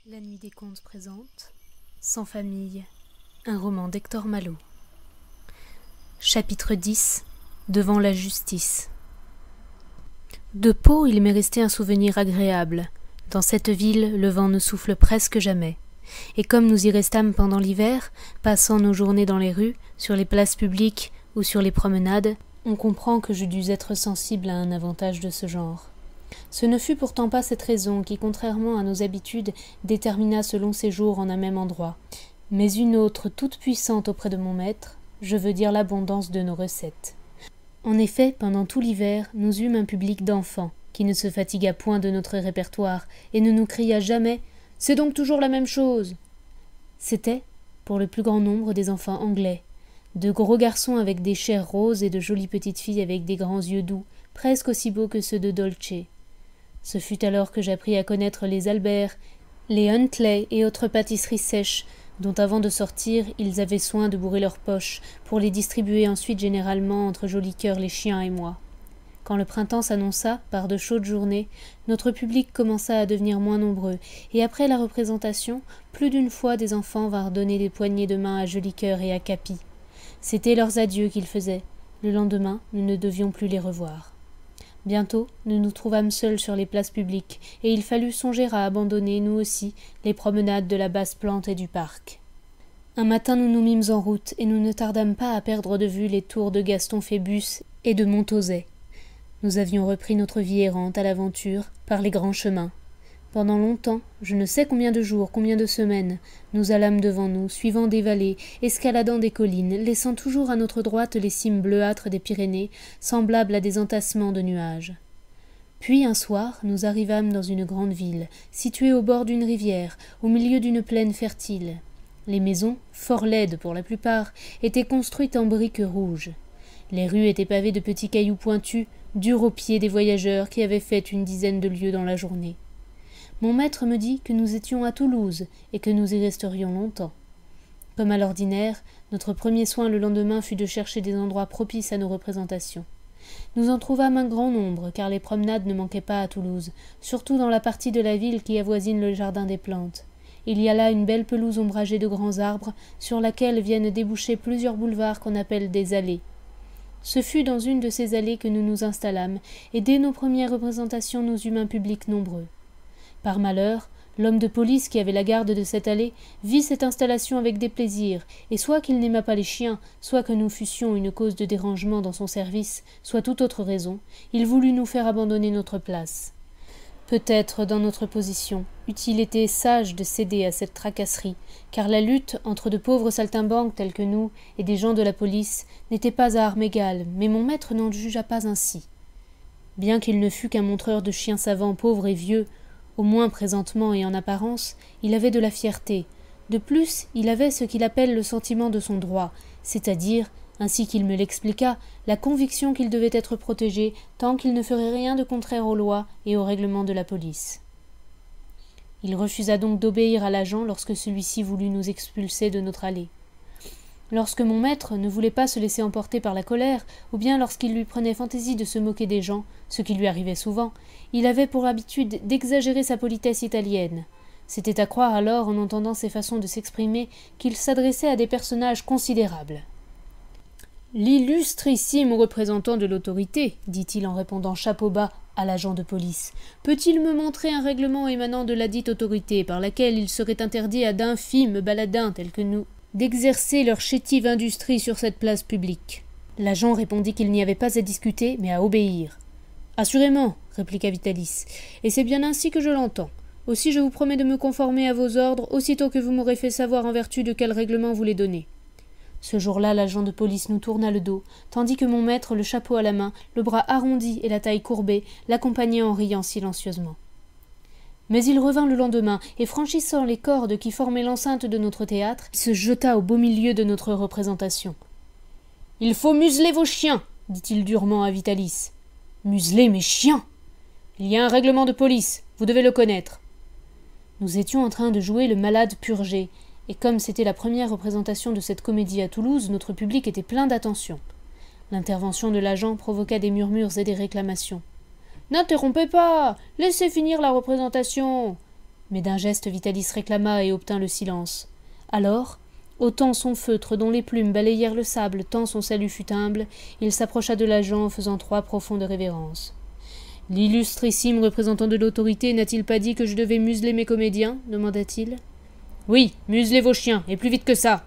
La Nuit des Contes présente Sans famille, un roman d'Hector Malot. Chapitre 10. Devant la justice. De Pau, il m'est resté un souvenir agréable. Dans cette ville, le vent ne souffle presque jamais. Et comme nous y restâmes pendant l'hiver, passant nos journées dans les rues, sur les places publiques ou sur les promenades, on comprend que je dus être sensible à un avantage de ce genre. Ce ne fut pourtant pas cette raison qui, contrairement à nos habitudes, détermina ce long séjour en un même endroit, mais une autre toute puissante auprès de mon maître, je veux dire l'abondance de nos recettes. En effet, pendant tout l'hiver, nous eûmes un public d'enfants, qui ne se fatigua point de notre répertoire, et ne nous cria jamais « C'est donc toujours la même chose !» C'étaient, pour le plus grand nombre, des enfants anglais, de gros garçons avec des chairs roses et de jolies petites filles avec des grands yeux doux, presque aussi beaux que ceux de Dolce. Ce fut alors que j'appris à connaître les Albert, les Huntley et autres pâtisseries sèches, dont avant de sortir, ils avaient soin de bourrer leurs poches, pour les distribuer ensuite généralement entre jolis cœurs les chiens et moi. Quand le printemps s'annonça, par de chaudes journées, notre public commença à devenir moins nombreux, et après la représentation, plus d'une fois des enfants vinrent donner des poignées de main à Jolicoeur et à Capi. C'étaient leurs adieux qu'ils faisaient. Le lendemain, nous ne devions plus les revoir. Bientôt, nous nous trouvâmes seuls sur les places publiques, et il fallut songer à abandonner, nous aussi, les promenades de la basse plante et du parc. Un matin nous nous mîmes en route, et nous ne tardâmes pas à perdre de vue les tours de Gaston Phébus et de Montauzet. Nous avions repris notre vie errante à l'aventure, par les grands chemins. Pendant longtemps, je ne sais combien de jours, combien de semaines, nous allâmes devant nous, suivant des vallées, escaladant des collines, laissant toujours à notre droite les cimes bleuâtres des Pyrénées, semblables à des entassements de nuages. Puis un soir, nous arrivâmes dans une grande ville, située au bord d'une rivière, au milieu d'une plaine fertile. Les maisons, fort laides pour la plupart, étaient construites en briques rouges. Les rues étaient pavées de petits cailloux pointus, durs aux pieds des voyageurs qui avaient fait une dizaine de lieues dans la journée. Mon maître me dit que nous étions à Toulouse et que nous y resterions longtemps. Comme à l'ordinaire, notre premier soin le lendemain fut de chercher des endroits propices à nos représentations. Nous en trouvâmes un grand nombre, car les promenades ne manquaient pas à Toulouse, surtout dans la partie de la ville qui avoisine le jardin des plantes. Il y a là une belle pelouse ombragée de grands arbres, sur laquelle viennent déboucher plusieurs boulevards qu'on appelle des allées. Ce fut dans une de ces allées que nous nous installâmes, et dès nos premières représentations nous eûmes un public nombreux. Par malheur, l'homme de police qui avait la garde de cette allée vit cette installation avec déplaisir, et soit qu'il n'aimât pas les chiens, soit que nous fussions une cause de dérangement dans son service, soit toute autre raison, il voulut nous faire abandonner notre place. Peut-être, dans notre position, eût-il été sage de céder à cette tracasserie, car la lutte entre de pauvres saltimbanques tels que nous et des gens de la police n'était pas à armes égales, mais mon maître n'en jugea pas ainsi. Bien qu'il ne fût qu'un montreur de chiens savants pauvres et vieux, au moins présentement et en apparence, il avait de la fierté. De plus, il avait ce qu'il appelle le sentiment de son droit, c'est-à-dire, ainsi qu'il me l'expliqua, la conviction qu'il devait être protégé tant qu'il ne ferait rien de contraire aux lois et aux règlements de la police. Il refusa donc d'obéir à l'agent lorsque celui-ci voulut nous expulser de notre allée. Lorsque mon maître ne voulait pas se laisser emporter par la colère, ou bien lorsqu'il lui prenait fantaisie de se moquer des gens, ce qui lui arrivait souvent, il avait pour habitude d'exagérer sa politesse italienne. C'était à croire alors, en entendant ses façons de s'exprimer, qu'il s'adressait à des personnages considérables. « L'illustrissime représentant de l'autorité, dit-il en répondant chapeau bas à l'agent de police, peut-il me montrer un règlement émanant de la dite autorité par laquelle il serait interdit à d'infimes baladins tels que nous d'exercer leur chétive industrie sur cette place publique ?» L'agent répondit qu'il n'y avait pas à discuter, mais à obéir. « Assurément, répliqua Vitalis, et c'est bien ainsi que je l'entends. Aussi je vous promets de me conformer à vos ordres aussitôt que vous m'aurez fait savoir en vertu de quel règlement vous les donnez. » Ce jour-là, l'agent de police nous tourna le dos, tandis que mon maître, le chapeau à la main, le bras arrondi et la taille courbée, l'accompagnait en riant silencieusement. Mais il revint le lendemain, et franchissant les cordes qui formaient l'enceinte de notre théâtre, il se jeta au beau milieu de notre représentation. « Il faut museler vos chiens, dit-il durement à Vitalis. « Museler mes chiens ! Il y a un règlement de police, vous devez le connaître. » Nous étions en train de jouer le malade purgé, et comme c'était la première représentation de cette comédie à Toulouse, notre public était plein d'attention. L'intervention de l'agent provoqua des murmures et des réclamations. « N'interrompez pas! Laissez finir la représentation !» Mais d'un geste Vitalis réclama et obtint le silence. Alors, ôtant son feutre dont les plumes balayèrent le sable tant son salut fut humble, il s'approcha de l'agent en faisant 3 profondes révérences. « L'illustrissime représentant de l'autorité n'a-t-il pas dit que je devais museler mes comédiens » demanda-t-il. « Oui, muselez vos chiens, et plus vite que ça !»«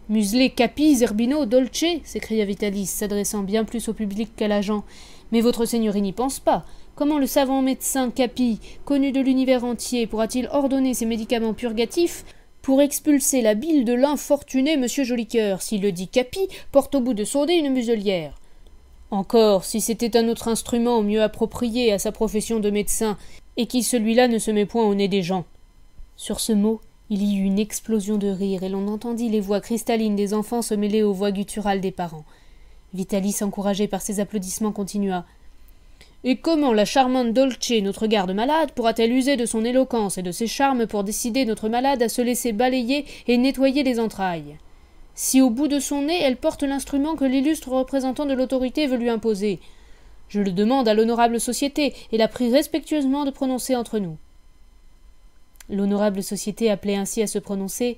Museler Capi, Zerbino, Dolce » s'écria Vitalis, s'adressant bien plus au public qu'à l'agent. « Mais votre seigneurie n'y pense pas. Comment le savant médecin Capi, connu de l'univers entier, pourra-t-il ordonner ces médicaments purgatifs pour expulser la bile de l'infortuné monsieur Jolicoeur, s'il le dit Capi, porte au bout de son nez une muselière. Encore, si c'était un autre instrument mieux approprié à sa profession de médecin, et qui celui-là ne se met point au nez des gens. » Sur ce mot, il y eut une explosion de rire, et l'on entendit les voix cristallines des enfants se mêler aux voix gutturales des parents. Vitalis, encouragé par ces applaudissements, continua. « Et comment la charmante Dolce, notre garde-malade, pourra-t-elle user de son éloquence et de ses charmes pour décider notre malade à se laisser balayer et nettoyer les entrailles ? Si au bout de son nez elle porte l'instrument que l'illustre représentant de l'autorité veut lui imposer. Je le demande à l'honorable société et la prie respectueusement de prononcer entre nous. » L'honorable société, appelée ainsi à se prononcer,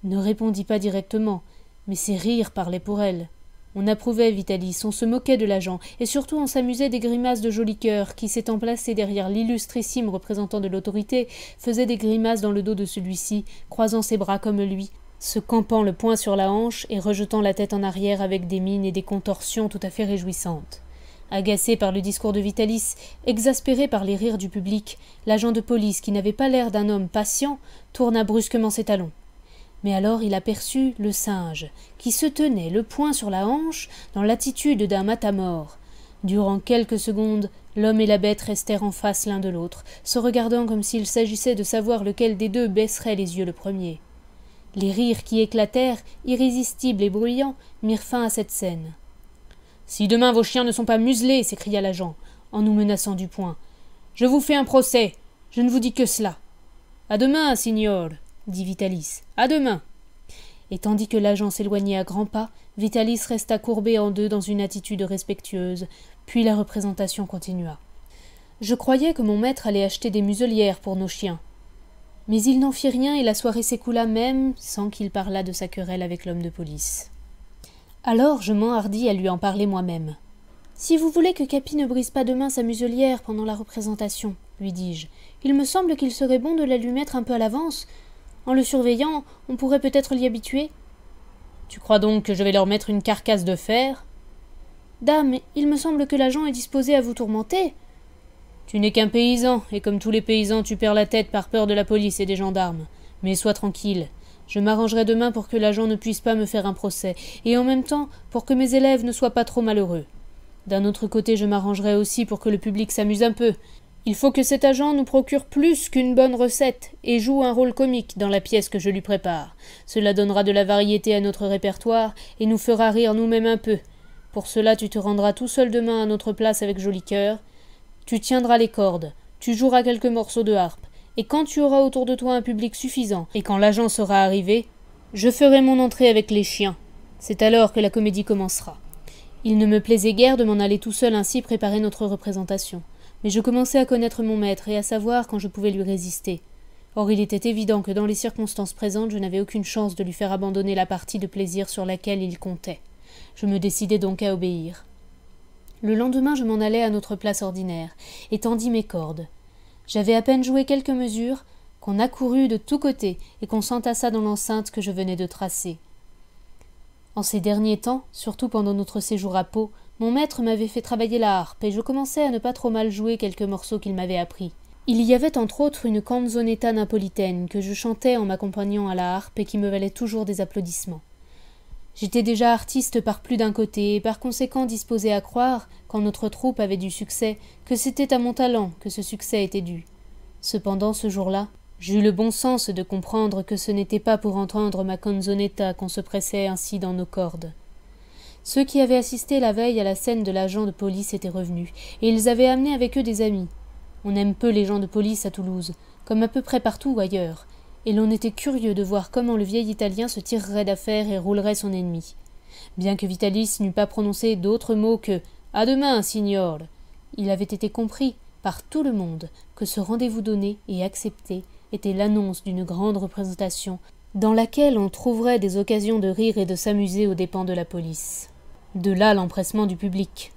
ne répondit pas directement, mais ses rires parlaient pour elle. On approuvait Vitalis, on se moquait de l'agent, et surtout on s'amusait des grimaces de Jolicoeur, qui, s'étant placé derrière l'illustrissime représentant de l'autorité, faisait des grimaces dans le dos de celui-ci, croisant ses bras comme lui, se campant le poing sur la hanche et rejetant la tête en arrière avec des mines et des contorsions tout à fait réjouissantes. Agacé par le discours de Vitalis, exaspéré par les rires du public, l'agent de police, qui n'avait pas l'air d'un homme patient, tourna brusquement ses talons. Mais alors il aperçut le singe, qui se tenait le poing sur la hanche dans l'attitude d'un matamore. Durant quelques secondes, l'homme et la bête restèrent en face l'un de l'autre, se regardant comme s'il s'agissait de savoir lequel des deux baisserait les yeux le premier. Les rires qui éclatèrent, irrésistibles et bruyants, mirent fin à cette scène. « Si demain vos chiens ne sont pas muselés, s'écria l'agent, en nous menaçant du poing, je vous fais un procès, je ne vous dis que cela. À demain, signor, dit Vitalis. À demain. Et tandis que l'agent s'éloignait à grands pas, Vitalis resta courbé en deux dans une attitude respectueuse, puis la représentation continua. Je croyais que mon maître allait acheter des muselières pour nos chiens. Mais il n'en fit rien et la soirée s'écoula même sans qu'il parlât de sa querelle avec l'homme de police. Alors je m'enhardis à lui en parler moi-même. « Si vous voulez que Capi ne brise pas demain sa muselière pendant la représentation, lui dis-je, il me semble qu'il serait bon de la lui mettre un peu à l'avance. En le surveillant, on pourrait peut-être l'y habituer. »« Tu crois donc que je vais leur mettre une carcasse de fer ?»« Dame, il me semble que l'agent est disposé à vous tourmenter. »« Tu n'es qu'un paysan, et comme tous les paysans, tu perds la tête par peur de la police et des gendarmes. Mais sois tranquille. Je m'arrangerai demain pour que l'agent ne puisse pas me faire un procès, et en même temps pour que mes élèves ne soient pas trop malheureux. D'un autre côté, je m'arrangerai aussi pour que le public s'amuse un peu. Il faut que cet agent nous procure plus qu'une bonne recette, et joue un rôle comique dans la pièce que je lui prépare. Cela donnera de la variété à notre répertoire, et nous fera rire nous-mêmes un peu. Pour cela, tu te rendras tout seul demain à notre place avec Jolicoeur. Tu tiendras les cordes, tu joueras quelques morceaux de harpe, et quand tu auras autour de toi un public suffisant, et quand l'agent sera arrivé, je ferai mon entrée avec les chiens. C'est alors que la comédie commencera. Il ne me plaisait guère de m'en aller tout seul ainsi préparer notre représentation, mais je commençais à connaître mon maître et à savoir quand je pouvais lui résister. Or il était évident que dans les circonstances présentes, je n'avais aucune chance de lui faire abandonner la partie de plaisir sur laquelle il comptait. Je me décidai donc à obéir. Le lendemain, je m'en allai à notre place ordinaire, et tendis mes cordes. J'avais à peine joué quelques mesures, qu'on accourut de tous côtés et qu'on s'entassa dans l'enceinte que je venais de tracer. En ces derniers temps, surtout pendant notre séjour à Pau, mon maître m'avait fait travailler la harpe, et je commençais à ne pas trop mal jouer quelques morceaux qu'il m'avait appris. Il y avait entre autres une canzonetta napolitaine que je chantais en m'accompagnant à la harpe et qui me valait toujours des applaudissements. J'étais déjà artiste par plus d'un côté et par conséquent disposé à croire, quand notre troupe avait du succès, que c'était à mon talent que ce succès était dû. Cependant, ce jour-là, j'eus le bon sens de comprendre que ce n'était pas pour entendre ma canzonetta qu'on se pressait ainsi dans nos cordes. Ceux qui avaient assisté la veille à la scène de l'agent de police étaient revenus, et ils avaient amené avec eux des amis. On aime peu les gens de police à Toulouse, comme à peu près partout ailleurs, et l'on était curieux de voir comment le vieil Italien se tirerait d'affaire et roulerait son ennemi. Bien que Vitalis n'eût pas prononcé d'autres mots que « À demain, signor !» il avait été compris par tout le monde que ce rendez-vous donné et accepté était l'annonce d'une grande représentation dans laquelle on trouverait des occasions de rire et de s'amuser aux dépens de la police. De là l'empressement du public.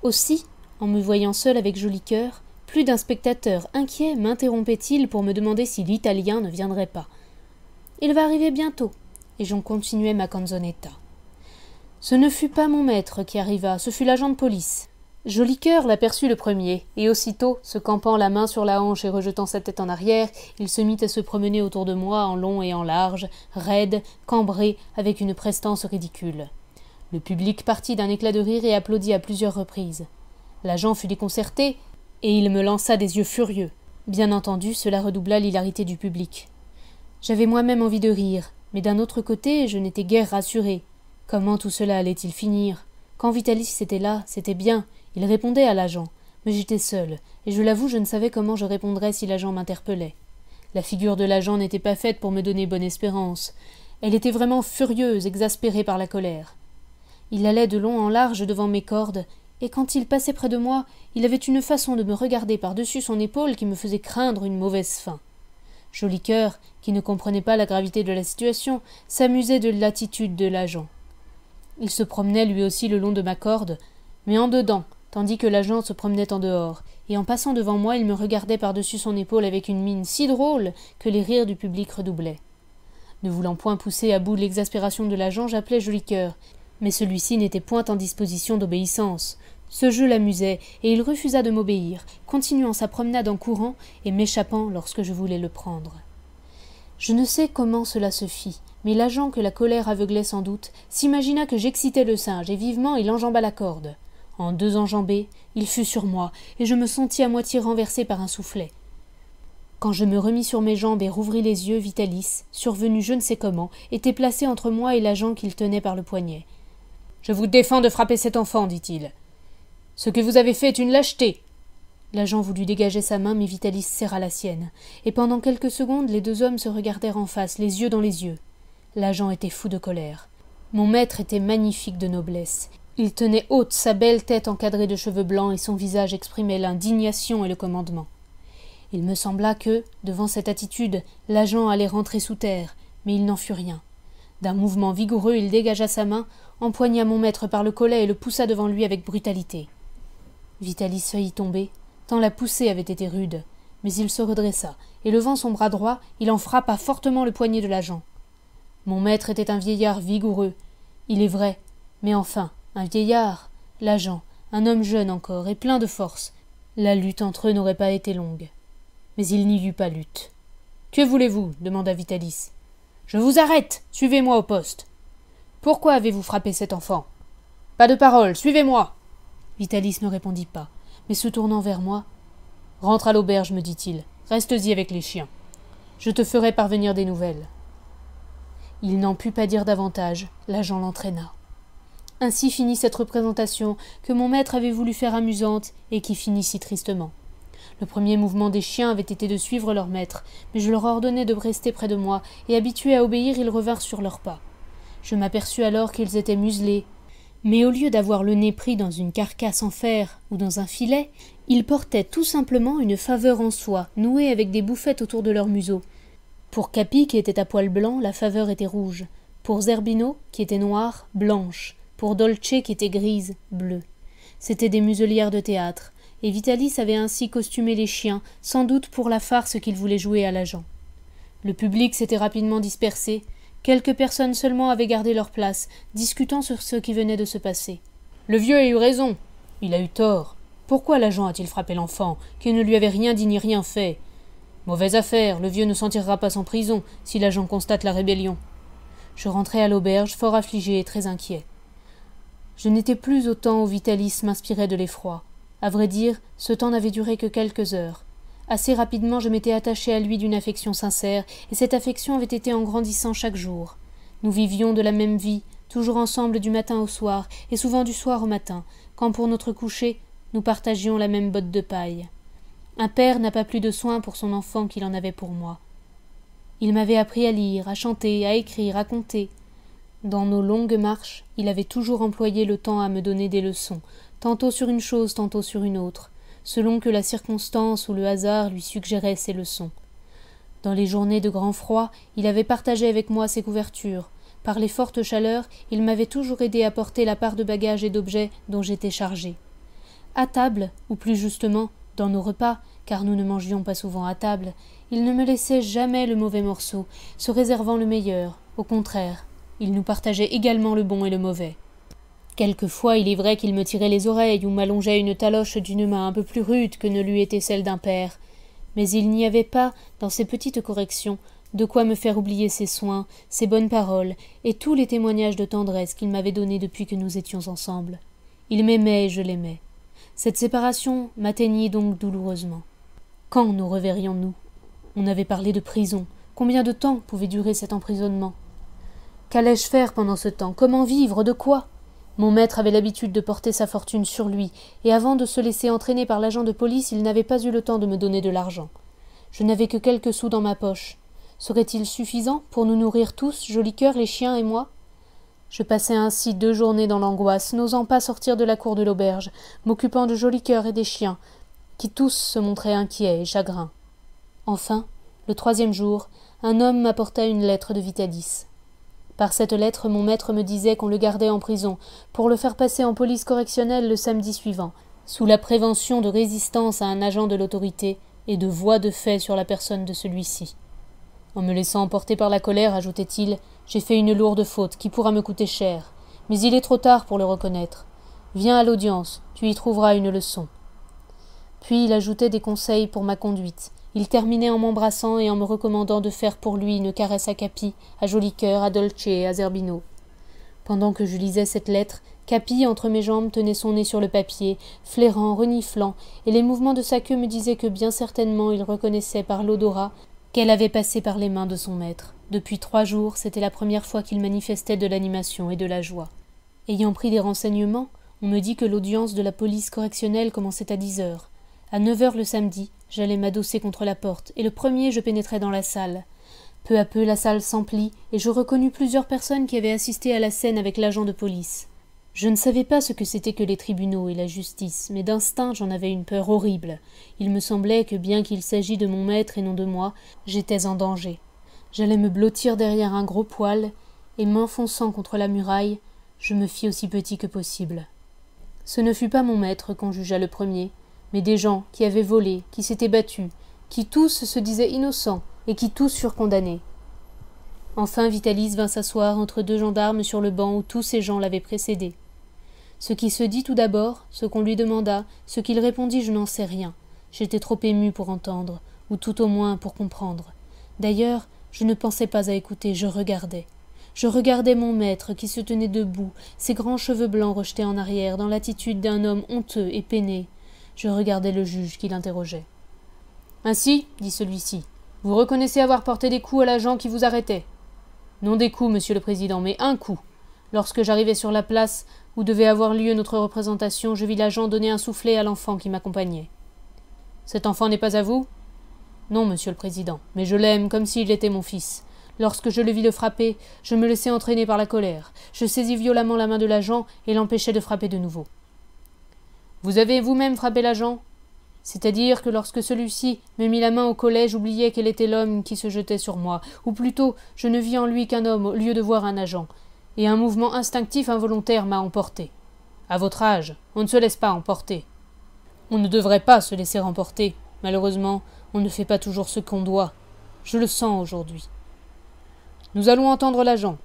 Aussi, en me voyant seul avec Joli Cœur, plus d'un spectateur inquiet m'interrompait-il pour me demander si l'Italien ne viendrait pas. Il va arriver bientôt, et j'en continuais ma canzonetta. Ce ne fut pas mon maître qui arriva, ce fut l'agent de police. Joli Cœur l'aperçut le premier, et aussitôt, se campant la main sur la hanche et rejetant sa tête en arrière, il se mit à se promener autour de moi en long et en large, raide, cambré, avec une prestance ridicule. Le public partit d'un éclat de rire et applaudit à plusieurs reprises. L'agent fut déconcerté, et il me lança des yeux furieux. Bien entendu, cela redoubla l'hilarité du public. J'avais moi-même envie de rire, mais d'un autre côté, je n'étais guère rassuré. Comment tout cela allait-il finir? Quand Vitalis était là, c'était bien, il répondait à l'agent, mais j'étais seul, et je l'avoue, je ne savais comment je répondrais si l'agent m'interpellait. La figure de l'agent n'était pas faite pour me donner bonne espérance. Elle était vraiment furieuse, exaspérée par la colère. Il allait de long en large devant mes cordes, et quand il passait près de moi, il avait une façon de me regarder par-dessus son épaule qui me faisait craindre une mauvaise fin. Joli Cœur, qui ne comprenait pas la gravité de la situation, s'amusait de l'attitude de l'agent. Il se promenait lui aussi le long de ma corde, mais en dedans, tandis que l'agent se promenait en dehors, et en passant devant moi, il me regardait par-dessus son épaule avec une mine si drôle que les rires du public redoublaient. Ne voulant point pousser à bout l'exaspération de l'agent, j'appelai Joli Cœur, mais celui-ci n'était point en disposition d'obéissance. Ce jeu l'amusait, et il refusa de m'obéir, continuant sa promenade en courant et m'échappant lorsque je voulais le prendre. Je ne sais comment cela se fit, mais l'agent, que la colère aveuglait sans doute, s'imagina que j'excitais le singe, et vivement il enjamba la corde. En deux enjambées, il fut sur moi, et je me sentis à moitié renversé par un soufflet. Quand je me remis sur mes jambes et rouvris les yeux, Vitalis, survenu je ne sais comment, était placé entre moi et l'agent qu'il tenait par le poignet. « Je vous défends de frapper cet enfant, dit-il. Ce que vous avez fait est une lâcheté. » L'agent voulut dégager sa main, mais Vitalis serra la sienne, et pendant quelques secondes les deux hommes se regardèrent en face, les yeux dans les yeux. L'agent était fou de colère. Mon maître était magnifique de noblesse. Il tenait haute sa belle tête encadrée de cheveux blancs, et son visage exprimait l'indignation et le commandement. Il me sembla que, devant cette attitude, l'agent allait rentrer sous terre, mais il n'en fut rien. D'un mouvement vigoureux, il dégagea sa main, empoigna mon maître par le collet et le poussa devant lui avec brutalité. Vitalis faillit tomber, tant la poussée avait été rude, mais il se redressa, et levant son bras droit, il en frappa fortement le poignet de l'agent. Mon maître était un vieillard vigoureux, il est vrai, mais enfin, un vieillard, l'agent, un homme jeune encore et plein de force. La lutte entre eux n'aurait pas été longue. Mais il n'y eut pas lutte. « Que voulez-vous » demanda Vitalis. « Je vous arrête. Suivez-moi au poste. »« Pourquoi avez-vous frappé cet enfant ?»« Pas de parole. Suivez-moi. » Vitalis ne répondit pas, mais se tournant vers moi, « Rentre à l'auberge, me dit-il. Reste-y avec les chiens. Je te ferai parvenir des nouvelles. » Il n'en put pas dire davantage. L'agent l'entraîna. Ainsi finit cette représentation que mon maître avait voulu faire amusante et qui finit si tristement. Le premier mouvement des chiens avait été de suivre leur maître, mais je leur ordonnai de rester près de moi, et habitués à obéir, ils revinrent sur leurs pas. Je m'aperçus alors qu'ils étaient muselés, mais au lieu d'avoir le nez pris dans une carcasse en fer ou dans un filet, ils portaient tout simplement une faveur en soie, nouée avec des bouffettes autour de leur museau. Pour Capi, qui était à poil blanc, la faveur était rouge. Pour Zerbino, qui était noire, blanche. Pour Dolce, qui était grise, bleue. C'étaient des muselières de théâtre, et Vitalis avait ainsi costumé les chiens, sans doute pour la farce qu'il voulait jouer à l'agent. Le public s'était rapidement dispersé. Quelques personnes seulement avaient gardé leur place, discutant sur ce qui venait de se passer. « Le vieux a eu raison. Il a eu tort. Pourquoi l'agent a-t-il frappé l'enfant, qui ne lui avait rien dit ni rien fait ? Mauvaise affaire, le vieux ne s'en tirera pas sans prison, si l'agent constate la rébellion. » Je rentrai à l'auberge, fort affligé et très inquiet. Je n'étais plus au temps où Vitalis m'inspirait de l'effroi. À vrai dire, ce temps n'avait duré que quelques heures. Assez rapidement, je m'étais attaché à lui d'une affection sincère, et cette affection avait été en grandissant chaque jour. Nous vivions de la même vie, toujours ensemble du matin au soir, et souvent du soir au matin, quand pour notre coucher, nous partagions la même botte de paille. Un père n'a pas plus de soin pour son enfant qu'il en avait pour moi. Il m'avait appris à lire, à chanter, à écrire, à compter. Dans nos longues marches, il avait toujours employé le temps à me donner des leçons, tantôt sur une chose, tantôt sur une autre. selon que la circonstance ou le hasard lui suggérait ses leçons. Dans les journées de grand froid, il avait partagé avec moi ses couvertures. Par les fortes chaleurs, il m'avait toujours aidé à porter la part de bagages et d'objets dont j'étais chargé. À table, ou plus justement, dans nos repas, car nous ne mangions pas souvent à table, il ne me laissait jamais le mauvais morceau, se réservant le meilleur. Au contraire, il nous partageait également le bon et le mauvais. Quelquefois, il est vrai qu'il me tirait les oreilles ou m'allongeait une taloche d'une main un peu plus rude que ne lui était celle d'un père. Mais il n'y avait pas, dans ces petites corrections, de quoi me faire oublier ses soins, ses bonnes paroles et tous les témoignages de tendresse qu'il m'avait donnés depuis que nous étions ensemble. Il m'aimait et je l'aimais. Cette séparation m'atteignit donc douloureusement. Quand nous reverrions-nous? On avait parlé de prison. Combien de temps pouvait durer cet emprisonnement? Qu'allais-je faire pendant ce temps? Comment vivre? De quoi? Mon maître avait l'habitude de porter sa fortune sur lui, et avant de se laisser entraîner par l'agent de police, il n'avait pas eu le temps de me donner de l'argent. Je n'avais que quelques sous dans ma poche. Serait-il suffisant pour nous nourrir tous, Jolicoeur, les chiens et moi? Je passai ainsi 2 journées dans l'angoisse, n'osant pas sortir de la cour de l'auberge, m'occupant de Jolicoeur et des chiens, qui tous se montraient inquiets et chagrins. Enfin, le 3e jour, un homme m'apporta une lettre de Vitalis. Par cette lettre, mon maître me disait qu'on le gardait en prison, pour le faire passer en police correctionnelle le samedi suivant, sous la prévention de résistance à un agent de l'autorité et de voies de fait sur la personne de celui-ci. En me laissant emporter par la colère, ajoutait-il, j'ai fait une lourde faute qui pourra me coûter cher, mais il est trop tard pour le reconnaître. Viens à l'audience, tu y trouveras une leçon. Puis il ajoutait des conseils pour ma conduite. Il terminait en m'embrassant et en me recommandant de faire pour lui une caresse à Capi, à Jolicoeur, à Dolce et à Zerbino. Pendant que je lisais cette lettre, Capi, entre mes jambes, tenait son nez sur le papier, flairant, reniflant, et les mouvements de sa queue me disaient que bien certainement il reconnaissait par l'odorat qu'elle avait passé par les mains de son maître. Depuis 3 jours, c'était la première fois qu'il manifestait de l'animation et de la joie. Ayant pris des renseignements, on me dit que l'audience de la police correctionnelle commençait à 10 heures. À 9 heures le samedi, j'allais m'adosser contre la porte, et le premier je pénétrai dans la salle. Peu à peu la salle s'emplit, et je reconnus plusieurs personnes qui avaient assisté à la scène avec l'agent de police. Je ne savais pas ce que c'était que les tribunaux et la justice, mais d'instinct j'en avais une peur horrible. Il me semblait que, bien qu'il s'agît de mon maître et non de moi, j'étais en danger. J'allais me blottir derrière un gros poêle, et m'enfonçant contre la muraille, je me fis aussi petit que possible. Ce ne fut pas mon maître qu'on jugea le premier, mais des gens qui avaient volé, qui s'étaient battus, qui tous se disaient innocents, et qui tous furent condamnés. Enfin Vitalis vint s'asseoir entre 2 gendarmes sur le banc où tous ces gens l'avaient précédé. Ce qui se dit tout d'abord, ce qu'on lui demanda, ce qu'il répondit, je n'en sais rien. J'étais trop ému pour entendre, ou tout au moins pour comprendre. D'ailleurs, je ne pensais pas à écouter, je regardais. Je regardais mon maître qui se tenait debout, ses grands cheveux blancs rejetés en arrière, dans l'attitude d'un homme honteux et peiné. Je regardais le juge qui l'interrogeait. « Ainsi, dit celui-ci, vous reconnaissez avoir porté des coups à l'agent qui vous arrêtait. »« Non des coups, monsieur le président, mais un coup. Lorsque j'arrivai sur la place où devait avoir lieu notre représentation, je vis l'agent donner un soufflet à l'enfant qui m'accompagnait. »« Cet enfant n'est pas à vous ?»« Non, monsieur le président, mais je l'aime comme s'il était mon fils. Lorsque je le vis le frapper, je me laissai entraîner par la colère. Je saisis violemment la main de l'agent et l'empêchai de frapper de nouveau. »« Vous avez vous-même frappé l'agent ? C'est-à-dire que lorsque celui-ci me mit la main au collet, j'oubliais quel était l'homme qui se jetait sur moi, ou plutôt, je ne vis en lui qu'un homme au lieu de voir un agent, et un mouvement instinctif involontaire m'a emporté. À votre âge, on ne se laisse pas emporter. On ne devrait pas se laisser emporter. Malheureusement, on ne fait pas toujours ce qu'on doit. Je le sens aujourd'hui. Nous allons entendre l'agent.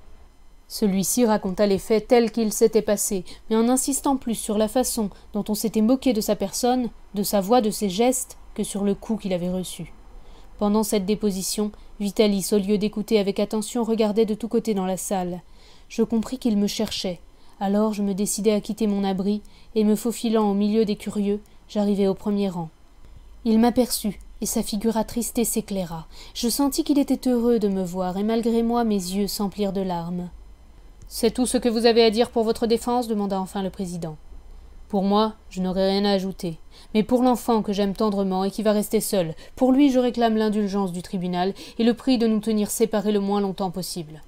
Celui-ci raconta les faits tels qu'ils s'étaient passés, mais en insistant plus sur la façon dont on s'était moqué de sa personne, de sa voix, de ses gestes, que sur le coup qu'il avait reçu. Pendant cette déposition, Vitalis, au lieu d'écouter avec attention, regardait de tous côtés dans la salle. Je compris qu'il me cherchait. Alors je me décidai à quitter mon abri, et me faufilant au milieu des curieux, j'arrivai au premier rang. Il m'aperçut, et sa figure attristée s'éclaira. Je sentis qu'il était heureux de me voir, et malgré moi mes yeux s'emplirent de larmes. « C'est tout ce que vous avez à dire pour votre défense » demanda enfin le président. « Pour moi, je n'aurai rien à ajouter. Mais pour l'enfant que j'aime tendrement et qui va rester seul, pour lui je réclame l'indulgence du tribunal et le prix de nous tenir séparés le moins longtemps possible. »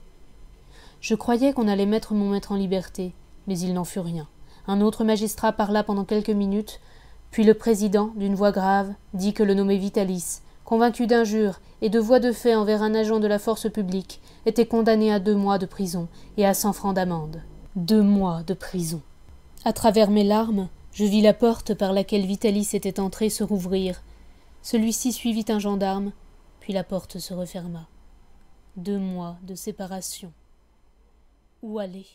Je croyais qu'on allait mettre mon maître en liberté, mais il n'en fut rien. Un autre magistrat parla pendant quelques minutes, Puis le président, d'une voix grave, dit que le nommé Vitalis, convaincu d'injures et de voies de fait envers un agent de la force publique, était condamné à 2 mois de prison et à 100 francs d'amende. 2 mois de prison. À travers mes larmes, je vis la porte par laquelle Vitalis était entré se rouvrir. Celui-ci suivit un gendarme, puis la porte se referma. 2 mois de séparation. Où aller ?